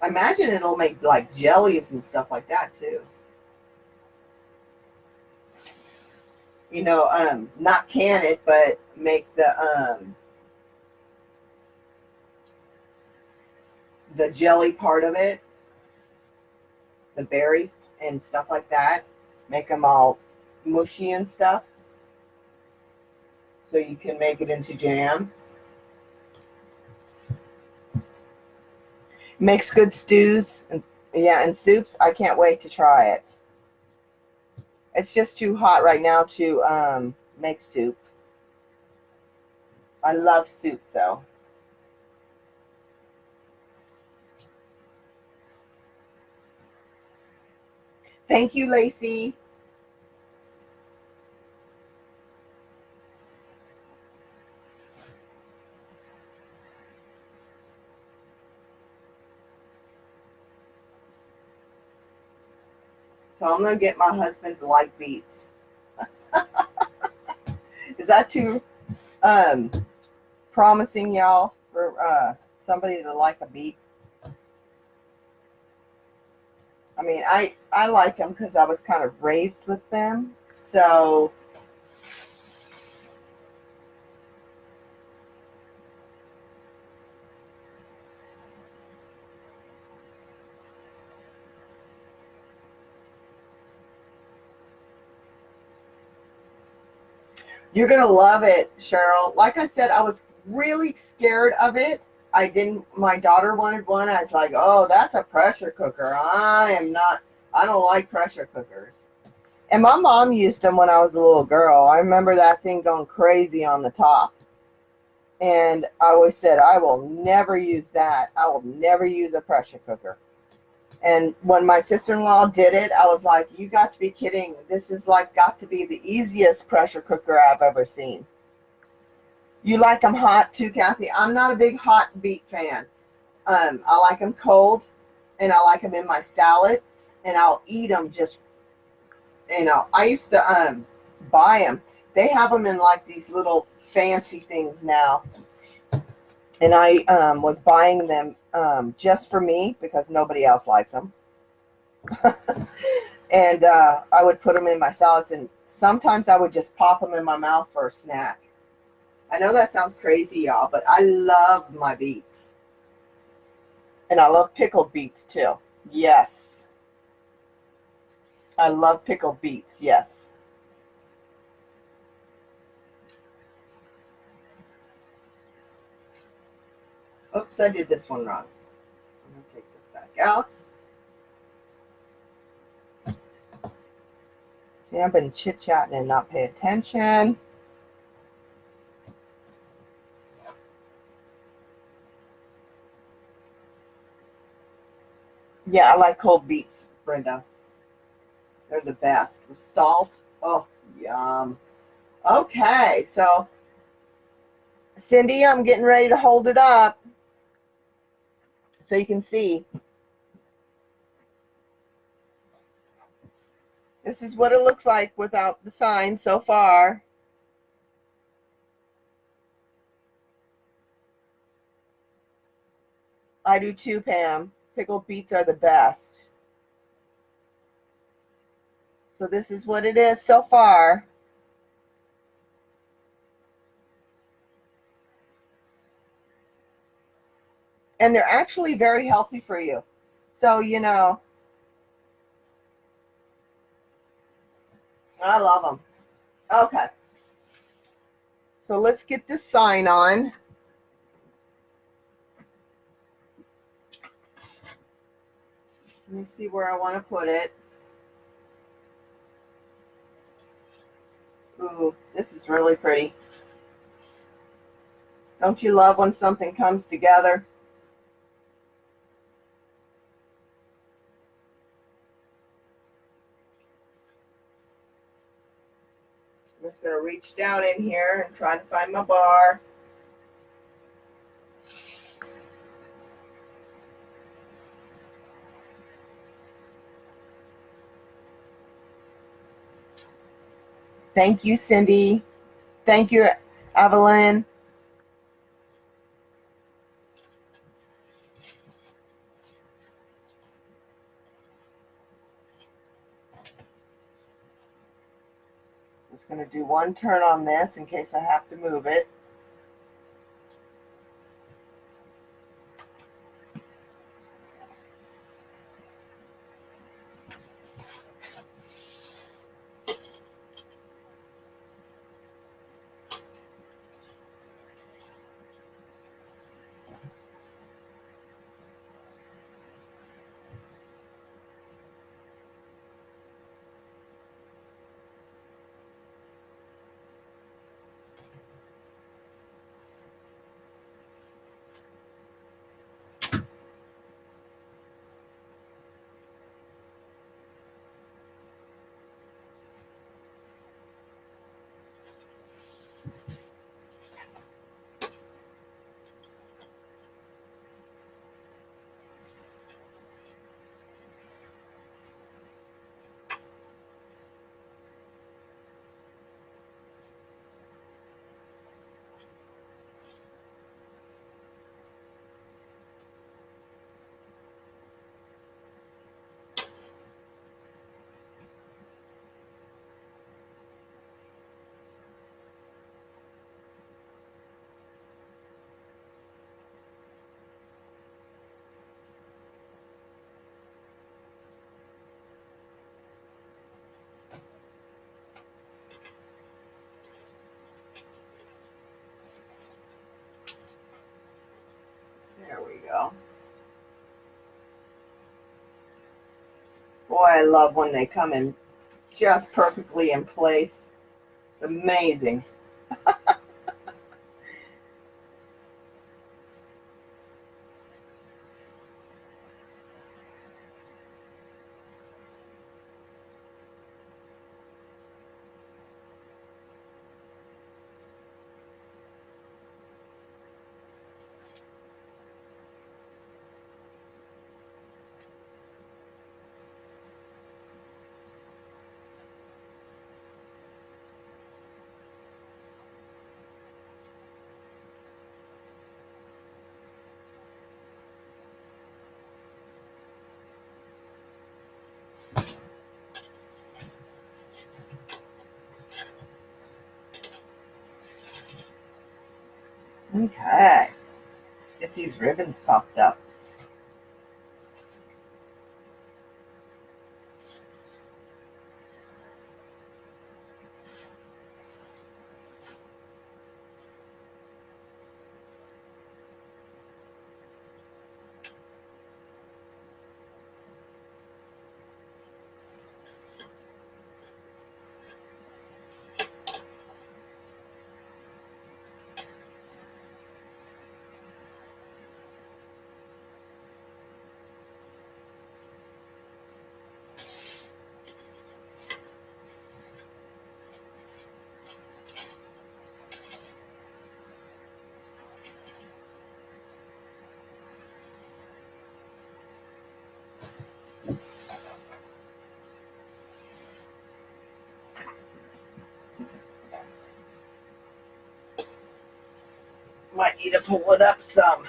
I imagine it'll make like jellies and stuff like that too. You know, not can it, but make the jelly part of it, the berries and stuff like that. Make them all mushy and stuff, so you can make it into jam. Makes good stews, and yeah, and soups. I can't wait to try it. It's just too hot right now to make soup. I love soup though. Thank you, Lacey. So I'm gonna get my husband to like beets. Is that too um, promising, y'all, for somebody to like a beet? I mean, I like them because I was kind of raised with them. So you're gonna love it, Cheryl. Like I said, I was really scared of it. I didn't. My daughter wanted one. I was like, "Oh, that's a pressure cooker. I am not. I don't like pressure cookers." And my mom used them when I was a little girl. I remember that thing going crazy on the top. And I always said, I will never use that. I will never use a pressure cooker. And when my sister-in-law did it, I was like, you got to be kidding. This is like got to be the easiest pressure cooker I've ever seen. You like them hot too, Kathy? I'm not a big hot beet fan. I like them cold, and I like them in my salads, and I'll eat them just, I used to buy them. They have them in like these little fancy things now. And I was buying them just for me because nobody else likes them. And I would put them in my salads, and sometimes I would just pop them in my mouth for a snack. I know that sounds crazy, y'all, but I love my beets. And I love pickled beets too. Yes. I love pickled beets, yes. Oops, I did this one wrong. I'm going to take this back out. See, I've been chit-chatting and not pay attention. Yeah, I like cold beets, Brenda. They're the best. With salt. Oh, yum. Okay, so Cindy, I'm getting ready to hold it up so you can see. This is what it looks like without the sign so far. I do too, Pam. Pickled beets are the best. So this is what it is so far. And they're actually very healthy for you. So, I love them. Okay. So let's get this sign on. Let me see where I want to put it. Ooh, this is really pretty. Don't you love when something comes together? I'm just going to reach down in here and try to find my bar. Thank you, Cindy. Thank you, Evelyn. Just going to do one turn on this in case I have to move it. Boy, I love when they come in just perfectly in place. It's amazing. Okay, let's get these ribbons popped up. Might need to pull it up some.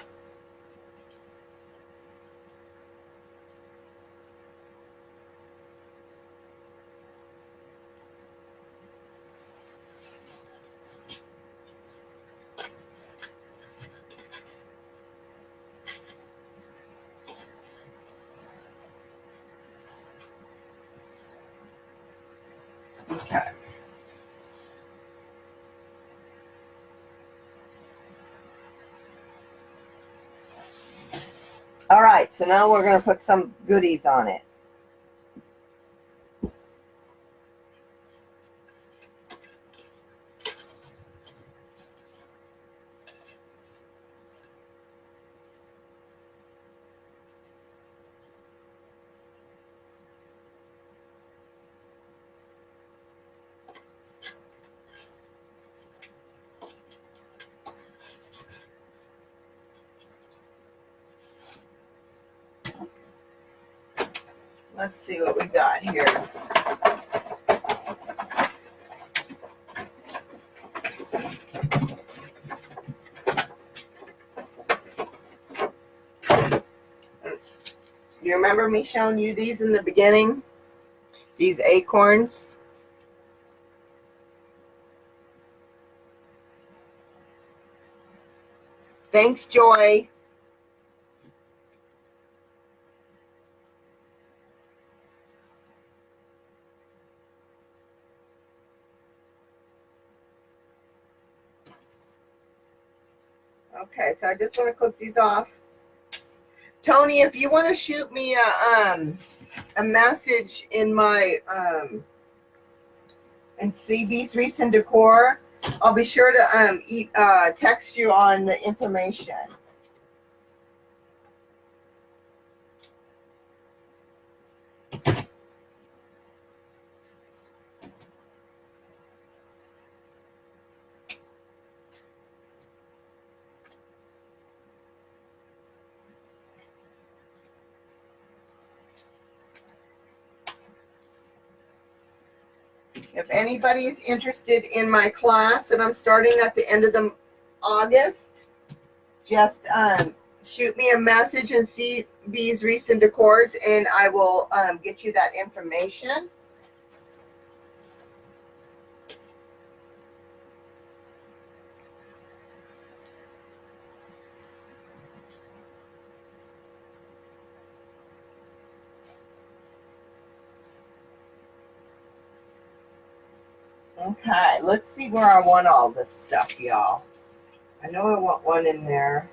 Okay. All right, so now we're going to put some goodies on it. Let's see what we got here. You remember me showing you these in the beginning? These acorns? Thanks, Joy. Okay, so I just want to clip these off. Tony, if you want to shoot me a message in my and CesBesWreathandDecor, I'll be sure to text you on the information. If anybody is interested in my class that I'm starting at the end of August, just shoot me a message and CesBesWreathandDecor, and I will get you that information. Okay, let's see where I want all this stuff, y'all. I know I want one in there.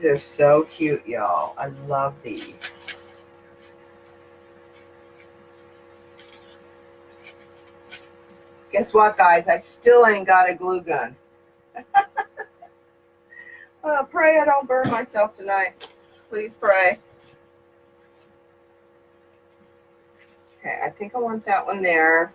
These are so cute, y'all. I love these. Guess what, guys? I still ain't got a glue gun. Pray I don't burn myself tonight. Please pray. Okay, I think I want that one there.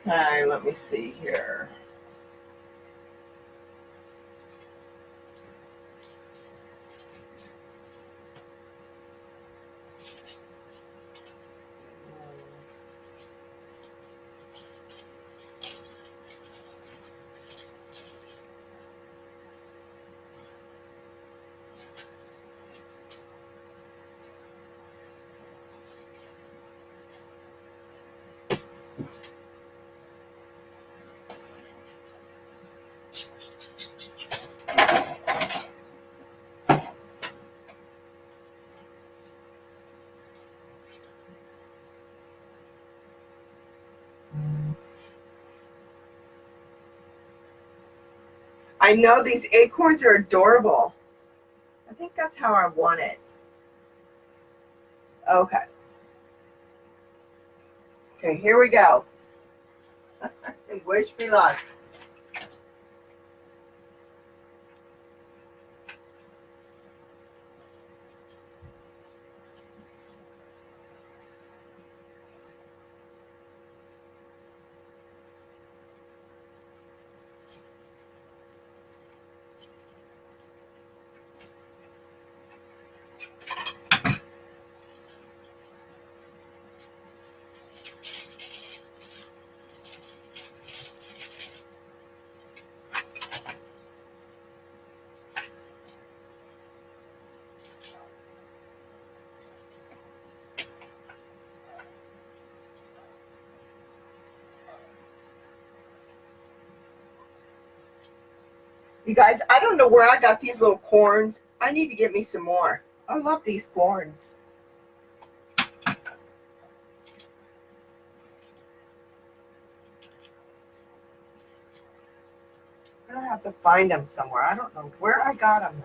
Okay, let me see here. I know these acorns are adorable. I think that's how I want it. Okay. Okay, here we go. And wish me luck. You guys, I don't know where I got these little corns. I need to get me some more. I love these corns. I have to find them somewhere. I don't know where I got them.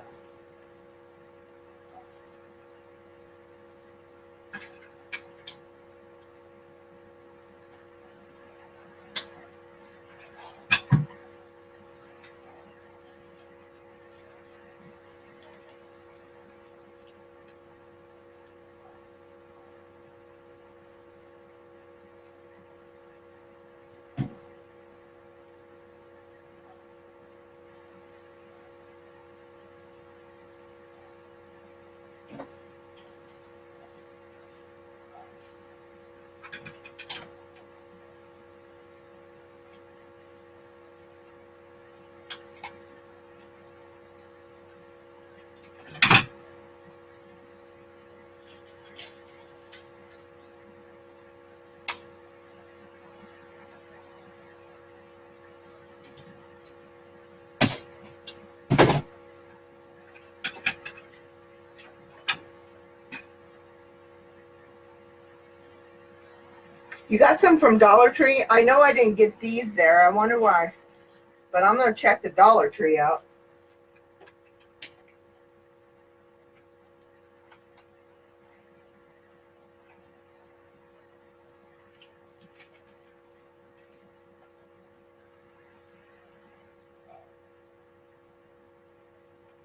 You got some from Dollar Tree? I know I didn't get these there. I wonder why. But I'm going to check the Dollar Tree out.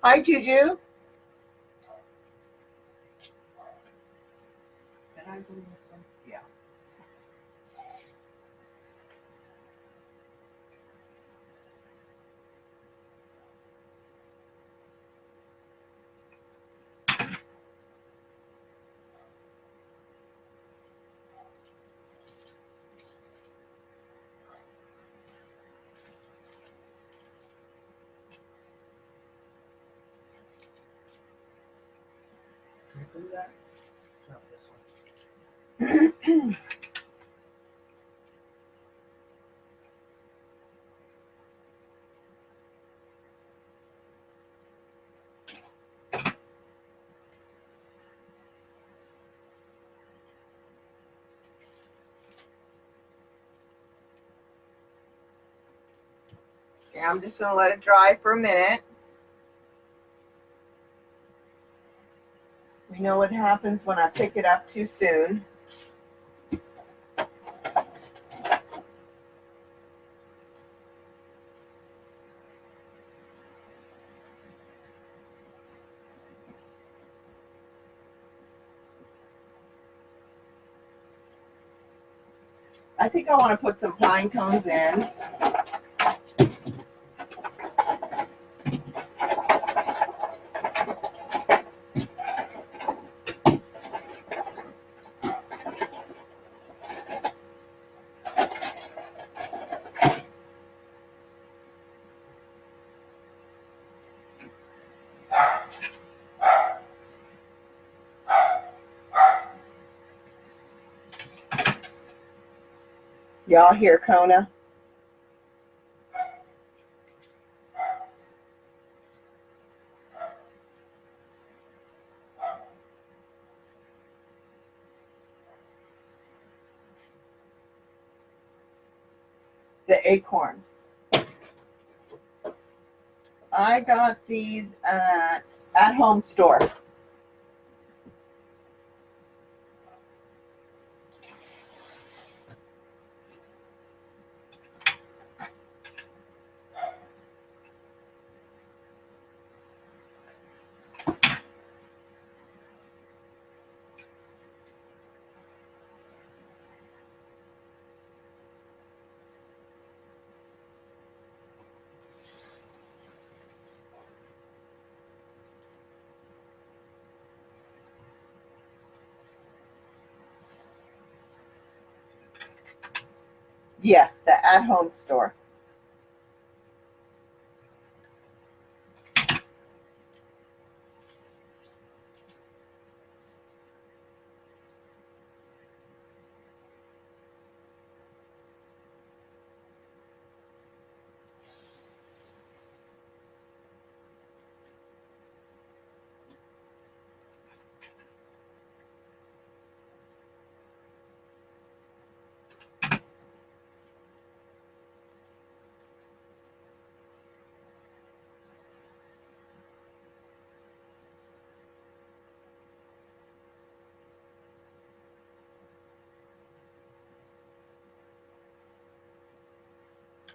Hi, Juju. Did I do this one? Yeah. Can I do that? No, this one. Okay, I'm just going to let it dry for a minute. You know what happens when I pick it up too soon. I think I want to put some pine cones in. Y'all hear Kona? The acorns. I got these at home store. Yes, the at home store.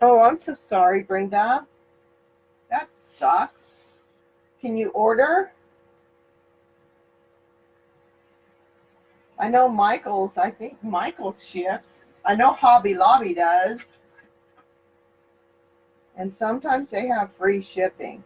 Oh, I'm so sorry, Brenda. That sucks. Can you order? I know Michael's, I think Michael's ships. I know Hobby Lobby does. And sometimes they have free shipping.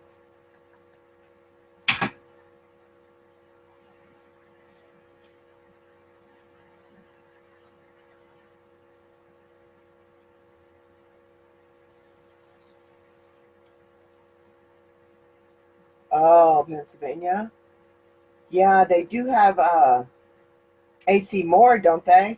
Oh, Pennsylvania. Yeah, they do have AC Moore, don't they?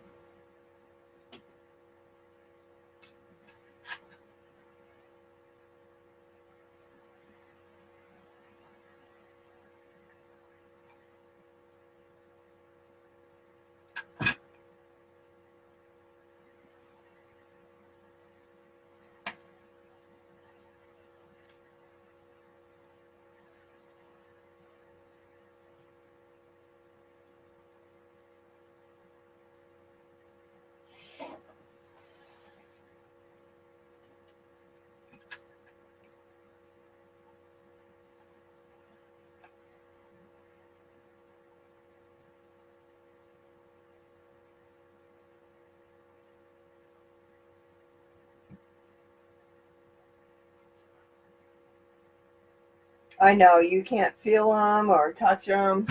I know you can't feel them or touch them.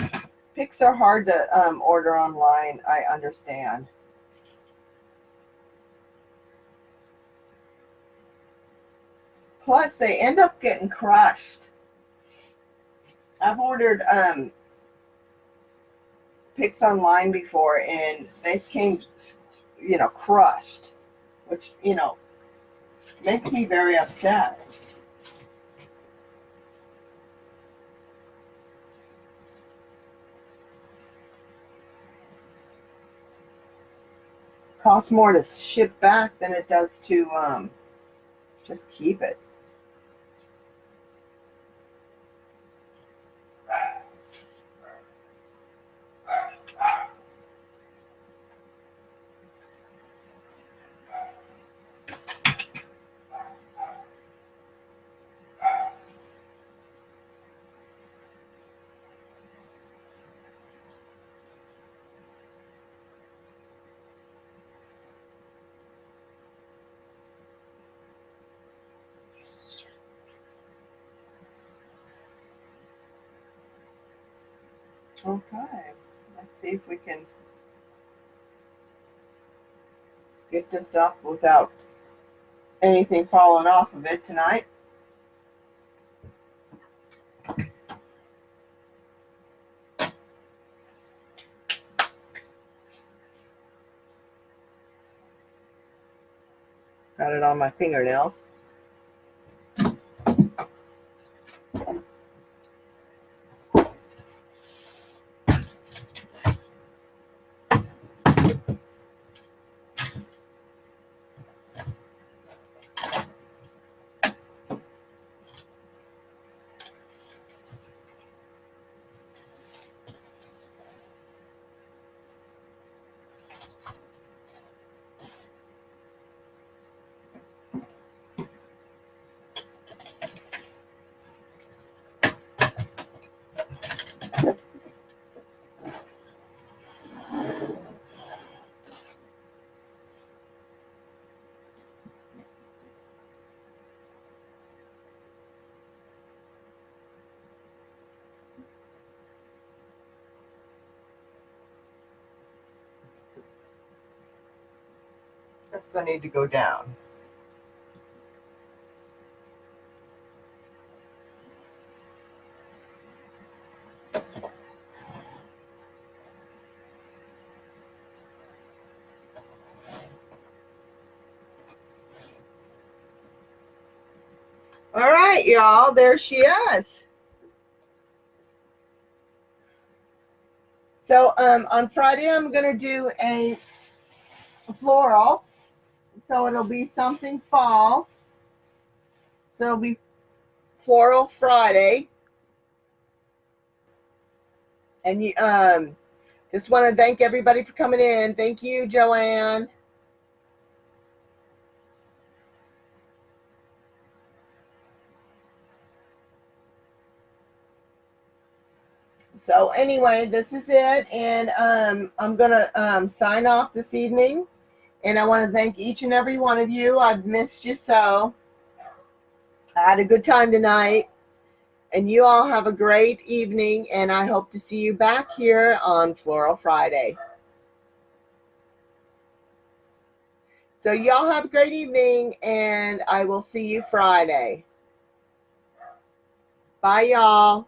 Picks are hard to order online. I understand. Plus, they end up getting crushed. I've ordered picks online before, and they came, crushed, which makes me very upset. Costs more to ship back than it does to just keep it. Okay, let's see if we can get this up without anything falling off of it tonight. Got it on my fingernails. Steps I need to go down. All right, y'all, there she is. So on Friday, I'm going to do a floral. So it'll be something fall. So it'll be Floral Friday. And you just want to thank everybody for coming in. Thank you, Joanne. So anyway, this is it. And I'm going to sign off this evening. And I want to thank each and every one of you. I've missed you so. I had a good time tonight. And you all have a great evening. And I hope to see you back here on Floral Friday. So y'all have a great evening. And I will see you Friday. Bye, y'all.